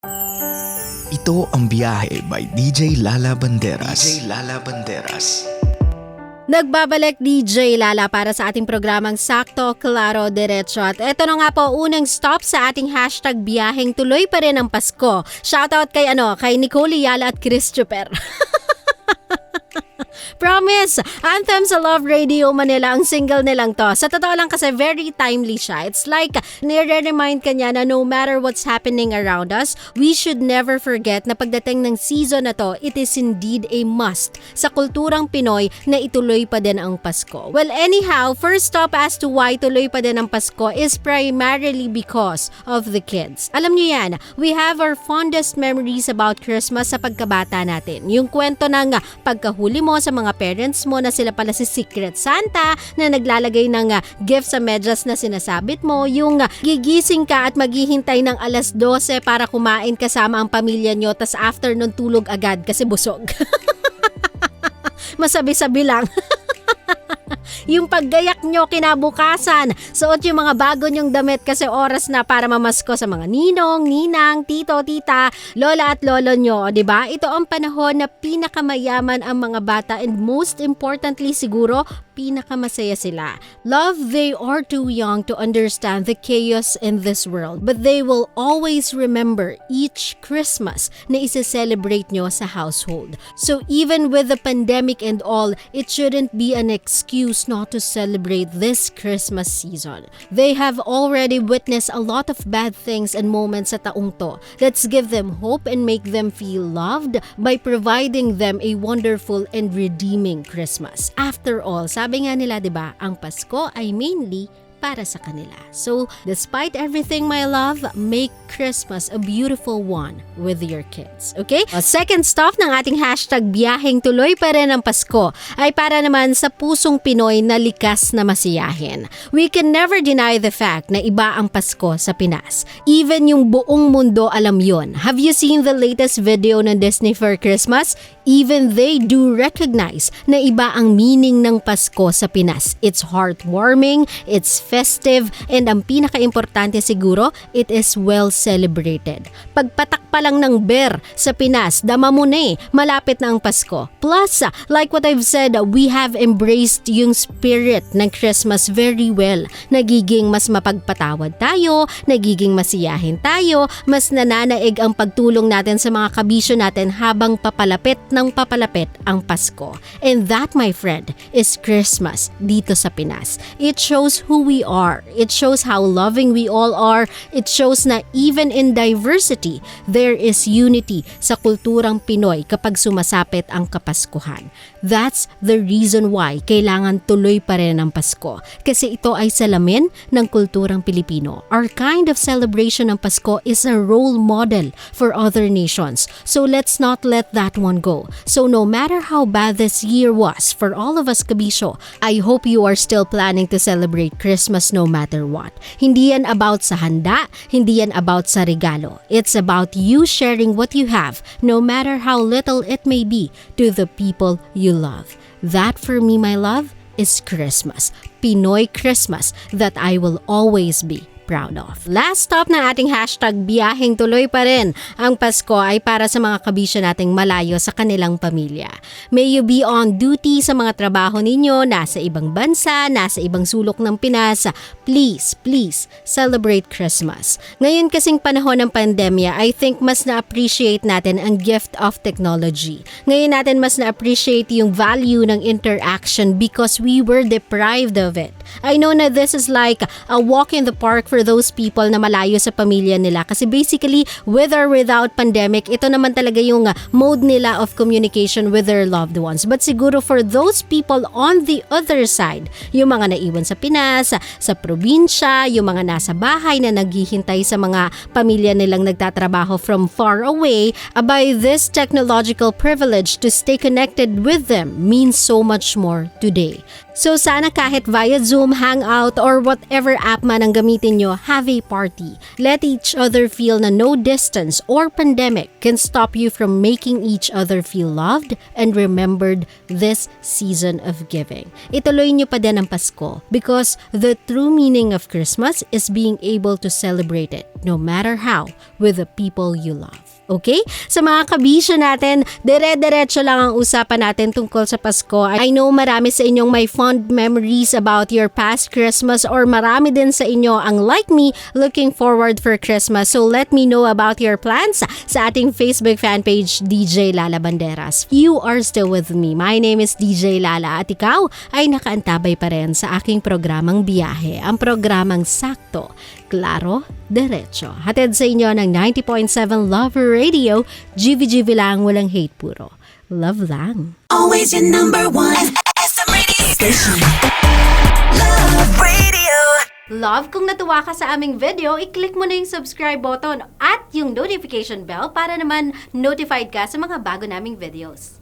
Ito ang Biyahe by DJ Lala Banderas. DJ Lala Banderas. Nagbabalik DJ Lala para sa ating programang Sakto, Klaro, Diretso. At eto na nga po, unang stop sa ating hashtag biyaheng tuloy pa rin ang Pasko. Shoutout kay Nicole Yala at Chris Chuper. Promise! Anthem sa Love Radio Manila ang single nilang to. Sa totoo lang kasi very timely siya. It's like nire-remind ka niya na no matter what's happening around us, we should never forget na pagdating ng season na to, it is indeed a must sa kulturang Pinoy na ituloy pa din ang Pasko. Well, anyhow, first stop as to why tuloy pa din ang Pasko is primarily because of the kids. Alam niyo yan, we have our fondest memories about Christmas sa pagkabata natin. Yung kwento ng pagkahuli mo sa mga parents mo na sila pala si Secret Santa na naglalagay ng gift sa medyas na sinasabit mo, yung gigising ka at maghihintay ng 12:00 para kumain kasama ang pamilya nyo tas after nun tulog agad kasi busog. Masabi-sabi lang. Yung paggayak nyo kinabukasan, suot yung mga bago nyong damit kasi oras na para mamasko sa mga ninong, ninang, tito, tita, lola at lolo nyo, di ba? Ito ang panahon na pinakamayaman ang mga bata and most importantly siguro, pinakamasaya sila. Love, they are too young to understand the chaos in this world, but they will always remember each Christmas na isa-celebrate nyo sa household. So even with the pandemic and all, it shouldn't be an excuse not to celebrate this Christmas season. They have already witnessed a lot of bad things and moments sa taong to. Let's give them hope and make them feel loved by providing them a wonderful and redeeming Christmas. After all, sabi nga nila, 'di ba, ang Pasko ay mainly para sa kanila. So, despite everything, my love, make Christmas a beautiful one with your kids. Okay? Second stop ng ating hashtag biyaheng tuloy pa rin ang Pasko ay para naman sa pusong Pinoy na likas na masiyahin. We can never deny the fact na iba ang Pasko sa Pinas. Even yung buong mundo alam yon. Have you seen the latest video ng Disney for Christmas? Even they do recognize na iba ang meaning ng Pasko sa Pinas. It's heartwarming, it's festive, and ang pinaka-importante siguro, it is well celebrated. Pagpatak pa lang ng ber sa Pinas, dama mo na malapit na ang Pasko. Plus, like what I've said, we have embraced yung spirit ng Christmas very well. Nagiging mas mapagpatawad tayo, nagiging masiyahin tayo, mas nananaig ang pagtulong natin sa mga kabisyo natin habang papalapit ang Pasko. And that, my friend, is Christmas dito sa Pinas. It shows who we are. It shows how loving we all are. It shows na even in diversity, there is unity sa kulturang Pinoy kapag sumasapit ang Kapaskuhan. That's the reason why kailangan tuloy pa rin ang Pasko. Kasi ito ay salamin ng kulturang Pilipino. Our kind of celebration ng Pasko is a role model for other nations. So let's not let that one go. So no matter how bad this year was for all of us kabisyo, I hope you are still planning to celebrate Christmas no matter what. Hindi yan about sa handa, hindi yan about sa regalo. It's about you sharing what you have, no matter how little it may be, to the people you love. That for me, my love, is Christmas. Pinoy Christmas that I will always be proud of. Last stop ng ating hashtag biyaheng tuloy pa rin ang Pasko ay para sa mga kabisyo nating malayo sa kanilang pamilya. May you be on duty sa mga trabaho ninyo, nasa ibang bansa, nasa ibang sulok ng Pinas. Please celebrate Christmas. Ngayon kasing panahon ng pandemya, I think mas na-appreciate natin ang gift of technology. Ngayon natin mas na-appreciate yung value ng interaction because we were deprived of it. I know na this is like a walk in the park for those people na malayo sa pamilya nila kasi basically with or without pandemic, ito naman talaga yung mode nila of communication with their loved ones. But siguro for those people on the other side, yung mga naiwan sa Pinas, sa probinsya, yung mga nasa bahay na naghihintay sa mga pamilya nilang nagtatrabaho from far away, abay this technological privilege to stay connected with them means so much more today. So sana kahit via Zoom, Hangout, or whatever app man ang gamitin nyo, have a party. Let each other feel na no distance or pandemic can stop you from making each other feel loved and remembered this season of giving. Ituloy nyo pa din ang Pasko because the true meaning of Christmas is being able to celebrate it, no matter how, with the people you love. Okay? Sa mga kabisyo natin, dire-diretso lang ang usapan natin tungkol sa Pasko. I know marami sa inyong may fond memories about your past Christmas or marami din sa inyo ang like me looking forward for Christmas. So let me know about your plans sa ating Facebook fan page DJ Lala Banderas. You are still with me. My name is DJ Lala at ikaw ay nakaantabay pa rin sa aking programang biyahe. Ang programang sakto, klaro, diretso. Hatid sa inyo ng 90.7 Love Radio, GV lang, walang hate, puro love lang. Always your number one SM radio station. Love Radio. Love, kung natuwa ka sa aming video, i-click mo na yung subscribe button at yung notification bell para naman notified ka sa mga bago naming videos.